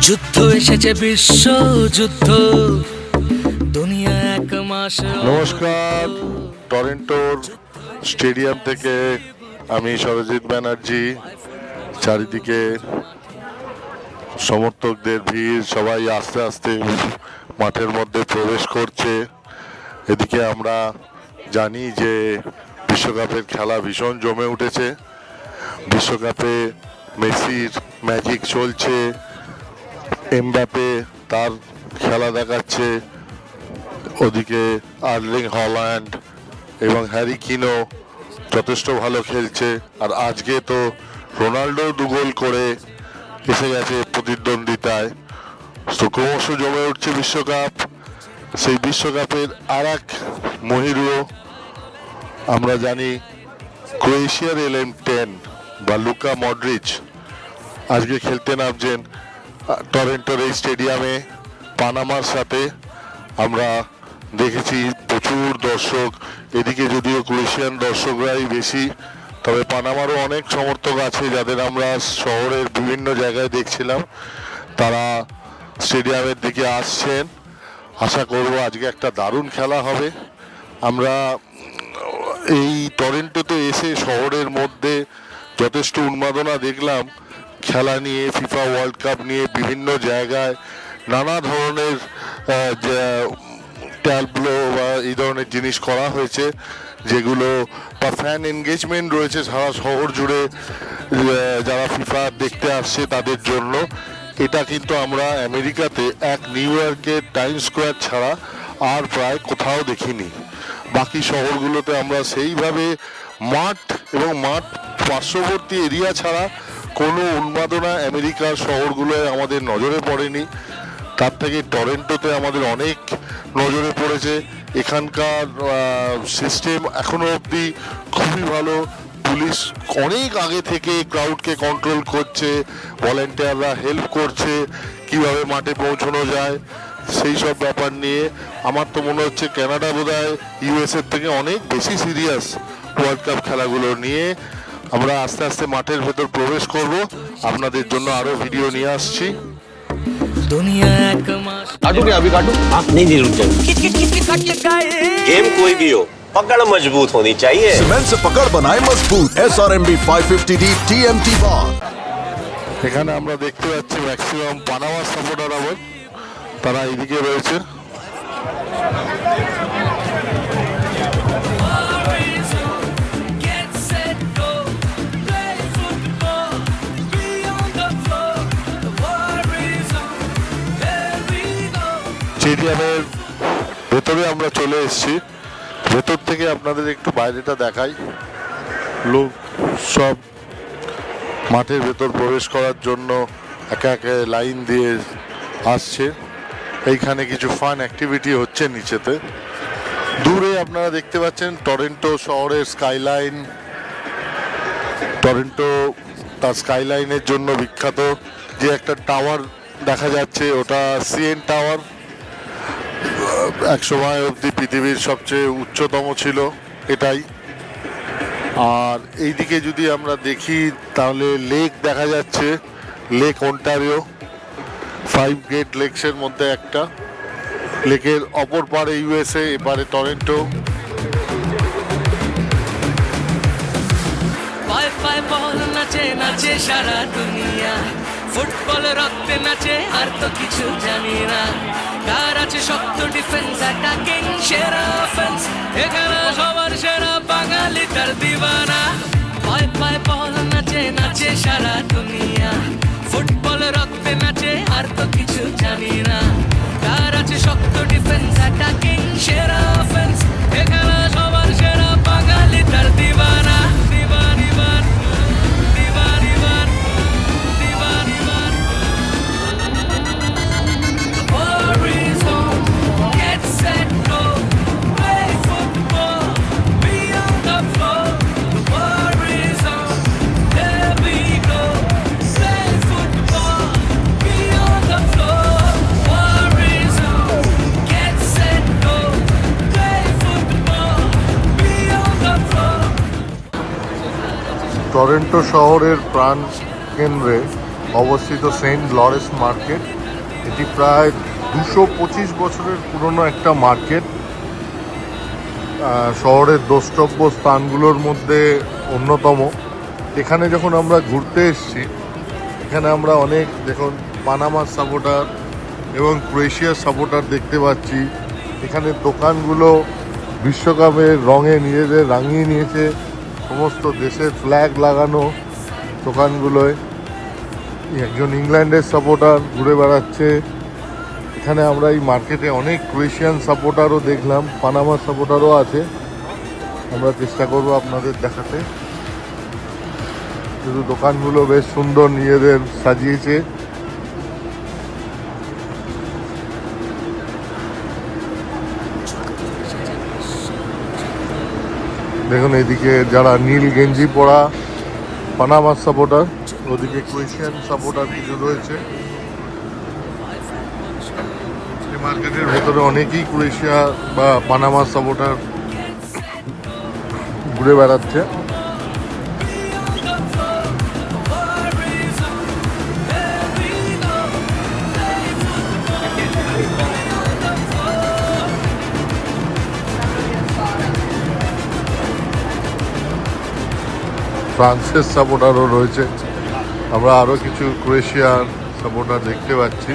যুদ্ধ এসেছে, বিশ্ব যুদ্ধ, দুনিয়া এক মাস। নমস্কার, টরন্টোর স্টেডিয়াম থেকে আমি সরজিৎ ব্যানার্জি। চারিদিকে সমর্থকদের ভিড়, সবাই আস্তে আস্তে মাঠের মধ্যে প্রবেশ করছে। এদিকে আমরা জানি যে বিশ্বকাপের খেলা ভীষণ জমে উঠেছে। বিশ্বকাপে মেসির ম্যাজিক চলছে, এমবাপে তার খেলা দেখাচ্ছে, ওদিকে আর্লিং হল্যান্ড এবং হ্যারি কিনো যথেষ্ট ভালো খেলছে। আর আজকে তো রোনাল্ডো 2 গোল করে এসে গেছে প্রতিদ্বন্দ্বিতায়। তো ক্রমশ জমে উঠছে বিশ্বকাপ। সেই বিশ্বকাপের আর এক মহিরুহ আমরা জানি, ক্রোয়েশিয়ার LM10 বা লুকা মডরিচ আজকে খেলতে নামছেন টরন্টোর এই স্টেডিয়ামে পানামার সাথে। আমরা দেখেছি প্রচুর দর্শক, এদিকে যদিও ক্রোয়েশিয়ান দর্শকরাই বেশি, তবে পানামারও অনেক সমর্থক আছে যাদের আমরা শহরের বিভিন্ন জায়গায় দেখছিলাম। তারা স্টেডিয়ামের দিকে আসছেন। আশা করব আজকে একটা দারুণ খেলা হবে। আমরা এই টরন্টোতে এসে শহরের মধ্যে যথেষ্ট উন্মাদনা দেখলাম খেলা নিয়ে, ফিফা ওয়ার্ল্ড কাপ নিয়ে। বিভিন্ন জায়গায় নানা ধরনের ট্যাবলো বা এই ধরনের জিনিস করা হয়েছে, যেগুলো বা ফ্যান এনগেজমেন্ট রয়েছে সারা শহর জুড়ে যারা ফিফা দেখতে আসছে তাদের জন্য। এটা কিন্তু আমরা আমেরিকাতে এক নিউ ইয়র্কের টাইম স্কোয়ার ছাড়া আর প্রায় কোথাও দেখিনি। বাকি শহরগুলোতে আমরা সেইভাবে মাঠ এবং মাঠ পার্শ্ববর্তী এরিয়া ছাড়া কোনো উন্মাদনা আমেরিকার শহরগুলোয় আমাদের নজরে পড়েনি। তার থেকে টরন্টোতে আমাদের অনেক নজরে পড়েছে। এখানকার সিস্টেম এখনো অবধি খুবই ভালো। পুলিশ অনেক আগে থেকে ক্রাউডকে কন্ট্রোল করছে, ভলেন্টিয়াররা হেল্প করছে কিভাবে মাঠে পৌঁছানো যায় সেই সব ব্যাপার নিয়ে। আমার তো মনে হচ্ছে কানাডা বোধহয় ইউএসএর থেকে অনেক বেশি সিরিয়াস ওয়ার্ল্ড কাপ খেলাগুলো নিয়ে। আমরা আস্তে আস্তে মাঠের ভেতর প্রবেশ করব, আপনাদের জন্য আরো ভিডিও নিয়ে আসছি। दुनिया एक मास। काटू क्या अभी काटू? हाँ नहीं नहीं रुक जाओ। गेम कोई भी हो, पकड़ मजबूत होनी चाहिए। सीमेंट से पकड़ बनाए मजबूत। SRMB 550D TMT bar। এখানে আমরা দেখতে পাচ্ছি ম্যাক্সিমাম পানামা সাপোর্টার আবার তারা এইদিকে রয়েছে। স্টেডিয়ামের ভেতরে আমরা চলে এসেছি। ভেতর থেকে আপনাদের একটু বাইরেটা দেখাই। লোক সব মাঠের ভেতর প্রবেশ করার জন্য একে একে লাইন দিয়ে আসছে। এইখানে কিছু ফান অ্যাক্টিভিটি হচ্ছে নিচেতে। দূরে আপনারা দেখতে পাচ্ছেন টরন্টো শহরের স্কাইলাইন। টরন্টো তার স্কাইলাইনের জন্য বিখ্যাত। যে একটা টাওয়ার দেখা যাচ্ছে ওটা CN টাওয়ার, এক সময় অবধি পৃথিবীর সবচেয়ে উচ্চতম ছিল এটাই। আর এইদিকে যদি আমরা দেখি তাহলে লেক দেখা যাচ্ছে, লেক অন্টারিও। 5 গ্রেট লেকসের মধ্যে একটা। লেকের অপর পারে USA, এপারে টরন্টো। পায়ে পায়ে বল নাচে নাচে সারা দুনিয়া, ফুটবল রক্তে নাচে আর তো কিছু জানি না। কার আছে শক্ত ডিফেন্স, অ্যাটাকিং সেরা অফেন্স, এখানে সবার সেরা বাঙালি তার দিওয়ানা। পায়ে পায়ে বল নাচে নাচে সারা দুনিয়া, ফুটবল রক্তে নাচে আর তো কিছু জানি না। কার আছে শক্ত ডিফেন্স, অ্যাটাকিং সেরা অফেন্স, এখানে সবার সেরা বাঙালি তার দিওয়ানা। টরন্টো শহরের প্রাণ কেন্দ্রে অবস্থিত সেন্ট লরেন্স মার্কেট। এটি প্রায় 225 বছরের পুরনো একটা মার্কেট। শহরের দ্রষ্টব্য স্থানগুলোর মধ্যে অন্যতম। এখানে যখন আমরা ঘুরতে এসেছি, এখানে আমরা অনেক দেখুন পানামার সাপোর্টার এবং ক্রোয়েশিয়ার সাপোর্টার দেখতে পাচ্ছি। এখানে দোকানগুলো বিশ্বকাপের রঙে নিজেদের রাঙিয়ে নিয়েছে, সমস্ত দেশের ফ্ল্যাগ লাগানো দোকানগুলোয়। একজন ইংল্যান্ডের সাপোর্টার ঘুরে বেড়াচ্ছে। এখানে আমরা এই মার্কেটে অনেক ক্রোয়েশিয়ান সাপোর্টারও দেখলাম, পানামার সাপোর্টারও আছে। আমরা চেষ্টা করব আপনাদের দেখাতে। শুধু দোকানগুলো বেশ সুন্দর নিজেদের সাজিয়েছে। দেখুন এদিকে যারা নীল গেঞ্জি পরা পানামার সাপোর্টার, ওদিকে ক্রোয়েশিয়ান সাপোর্টার কিছু রয়েছে। এই মার্কেটের ভেতরে অনেকেই ক্রোয়েশিয়া বা পানামার সাপোর্টার ঘুরে বেড়াচ্ছে। ফ্রান্সের সাপোর্টারও রয়েছে। আমরা আরও কিছু ক্রোয়েশিয়ার সাপোর্টার দেখতে পাচ্ছি।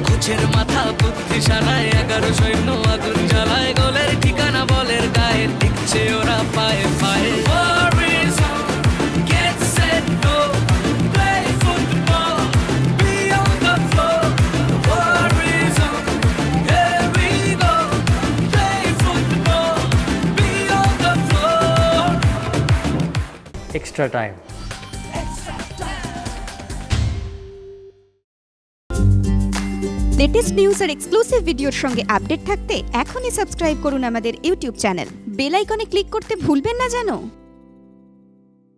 কোচের মাথা বুদ্ধি সারায়, 11 সৈন্য আগুন জ্বালায়, গোলের ঠিকানা বলের গায়ে, লিখছে ওরা পায়ে পায়ে। War is on, get set, go, play football, be on the floor. War is on, here we go, play football, be on the floor. extra time. Latest news আর এক্সক্লুসিভ ভিডিওর সঙ্গে আপডেট থাকতে এখনই সাবস্ক্রাইব করুন আমাদের YouTube channel. Bell আইকনে click করতে ভুলবেন না যেন।